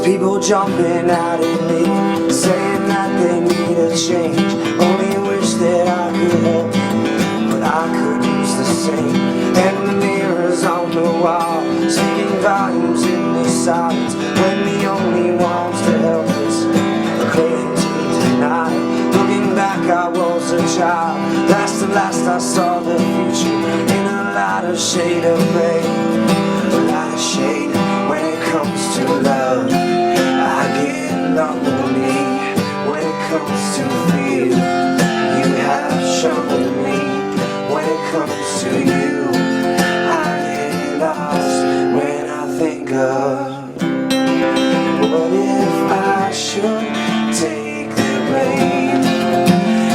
People jumping out at me, saying that they need a change. Only wish that I could help you, but I could use the same. And the mirrors on the wall, speaking volumes in the silence, when the only ones to help us are clinging to tonight. Looking back, I was a child. That's the last I saw the future in a lighter shade of gray, a lighter shade when it comes to love. I get lonely when it comes to feel. You have shown me when it comes to you. I get lost when I think of what if I should take the blame.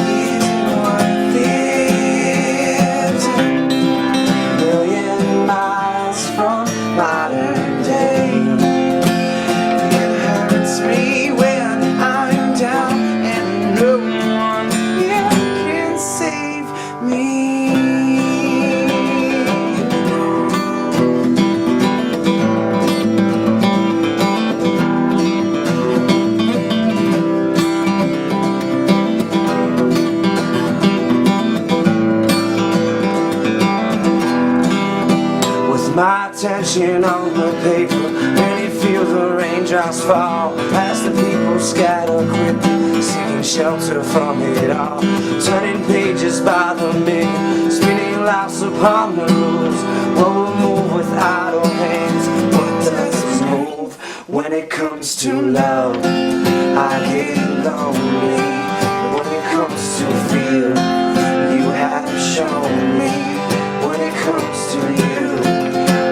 Is it worth it? A million miles from modern day. Me when I'm down and no one here can save me. With my attention on the paper, when you feel the raindrops fall, as the people scatter quickly, seeking shelter from it all, turning pages by the million, spinning lives upon the rules. What will move with idle hands? What does move when it comes to love? I get lonely when it comes to feel. You have shown me when it comes to you.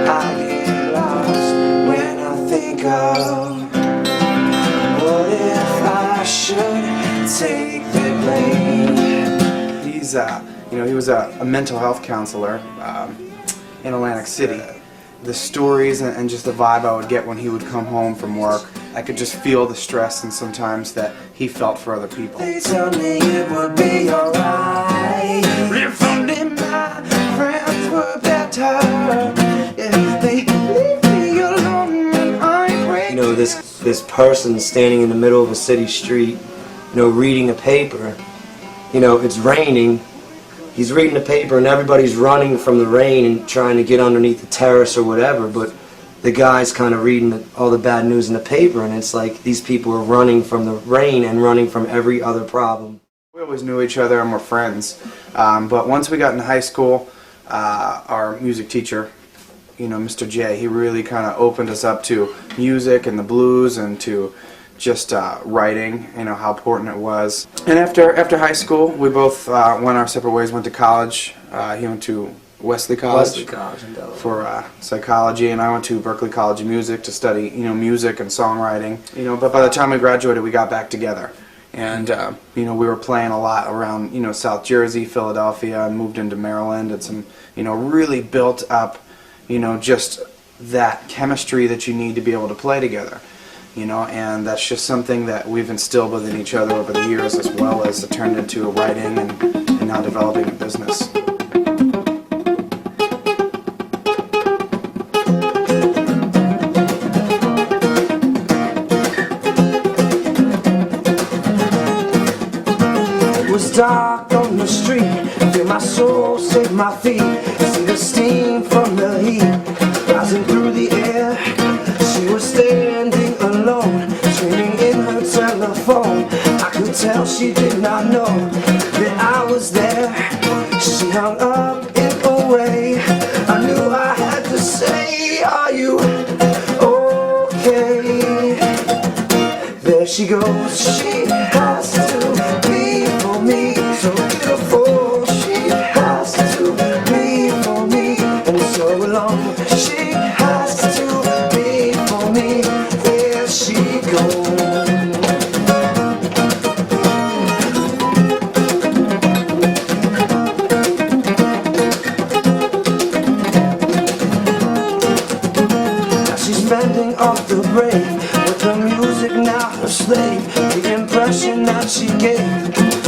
I get lost when I think of what if I should take the blame. He's, he was a mental health counselor in Atlantic City. The stories and just the vibe I would get when he would come home from work, I could just feel the stress and sometimes that he felt for other people. They told me it would be alright if only my friends were better. If they leave me alone when I break. You know, this person standing in the middle of a city street, reading a paper. It's raining. He's reading the paper and everybody's running from the rain and trying to get underneath the terrace or whatever, but the guy's kind of reading all the bad news in the paper, and it's like these people are running from the rain and running from every other problem. We always knew each other and were friends, but once we got in high school, our music teacher, Mr. J, he really kind of opened us up to music and the blues and to just writing, how important it was. And after high school, we both went our separate ways, went to college. He went to Wesley College for psychology, and I went to Berklee College of Music to study, music and songwriting. But by the time we graduated, we got back together. And, we were playing a lot around, South Jersey, Philadelphia, and moved into Maryland, and some, really built up, just that chemistry that you need to be able to play together. And that's just something that we've instilled within each other over the years, as well as it turned into writing and now developing a business. It was dark on the street, feel my soul save my feet, see the steam from the heat rising through the air. She was standing alone, screaming in her telephone. I could tell she did not know that I was there. She hung up and away. I knew I had to say, are you okay? There she goes, she has to be for me. So beautiful, she has to be for me. And so alone, she has to be for me. There she goes. Bending off the brave, with her music now her slave. The impression that she gave,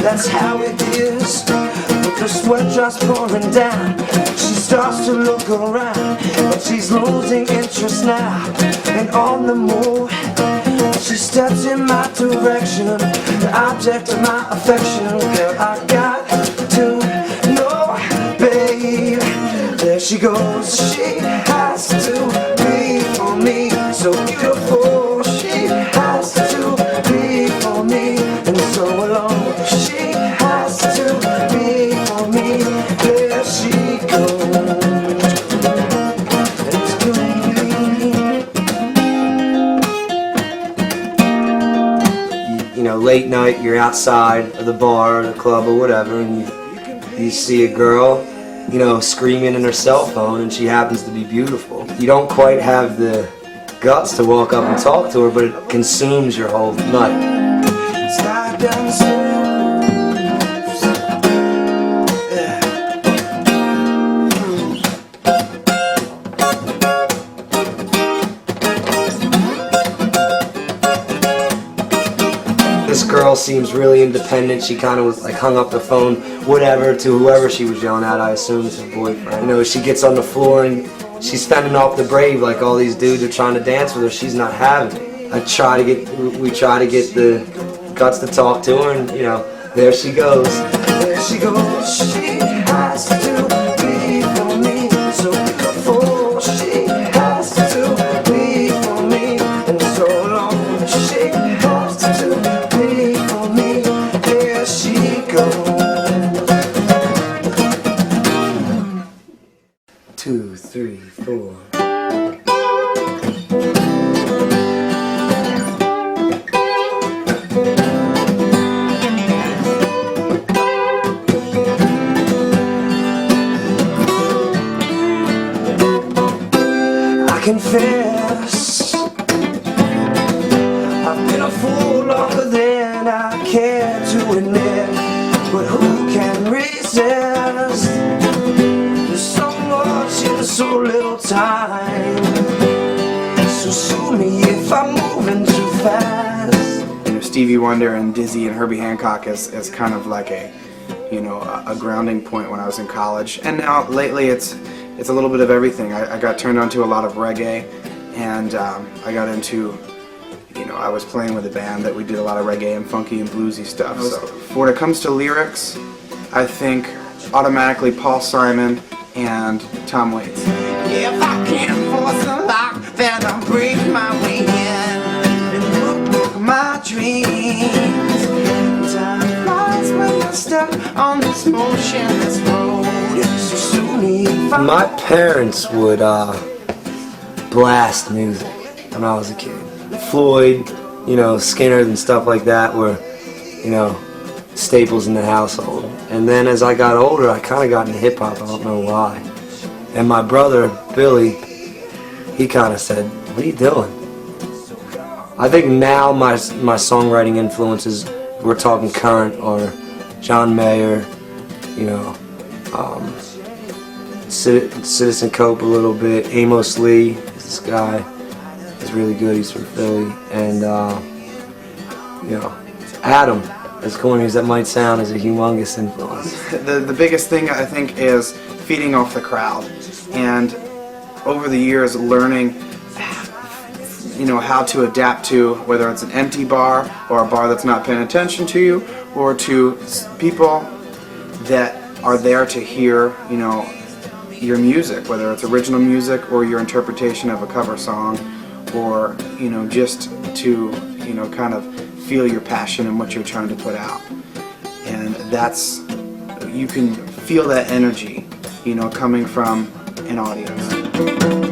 that's how it is. With her sweat drops pouring down, she starts to look around, but she's losing interest now. And on the move, direction, the object of my affection. Girl, I got to know, babe. There she goes, she has to be for me. So beautiful, she has to be for me. And so alone, she has to be for me. There she goes. You know, late night, you're outside of the bar or the club or whatever, and you see a girl, you know, screaming in her cell phone, and she happens to be beautiful. You don't quite have the guts to walk up and talk to her, but it consumes your whole night. Slide down the stairs. This girl seems really independent. She kind of was like hung up the phone, whatever, to whoever she was yelling at. I assume it's her boyfriend. You know, she gets on the floor and she's fending off the brave, like all these dudes are trying to dance with her. She's not having it. We try to get the guts to talk to her, and you know, there she goes. There she goes. She has to be for me. So beautiful. She has to be for me. And so long. She has to be for me. There she goes. 2, 3, 4. I confess, I've been a fool longer than I care to admit, but who can resist? There's so much in so little time, so sue me if I'm moving too fast. You know, Stevie Wonder and Dizzy and Herbie Hancock is kind of like a, you know, a grounding point when I was in college, and now lately it's a little bit of everything. I got turned on to a lot of reggae, and I got into, you know, I was playing with a band that we did a lot of reggae and funky and bluesy stuff. So when it comes to lyrics, I think automatically Paul Simon and Tom Waits. If I can't force a lock, then I'll break my way in and book my dreams. Time flies when you're stuck on this motionless road. So soon if my parents would blast music when I was a kid. Floyd, you know, Skinner and stuff like that were, you know, staples in the household. And then as I got older, I kind of got into hip-hop. I don't know why. And my brother, Billy, he kind of said, "What are you doing?" I think now my songwriting influences, we're talking current, or John Mayer, you know, Citizen Cope a little bit. Amos Lee, this guy is really good. He's from Philly. And, you know, Adam, as corny as that might sound, is a humongous influence. The biggest thing I think is feeding off the crowd, and over the years learning, you know, how to adapt to whether it's an empty bar or a bar that's not paying attention to you, or to people that are there to hear, you know, your music, whether it's original music or your interpretation of a cover song, or, you know, just to, you know, kind of feel your passion and what you're trying to put out. And that's, you can feel that energy, you know, coming from an audience.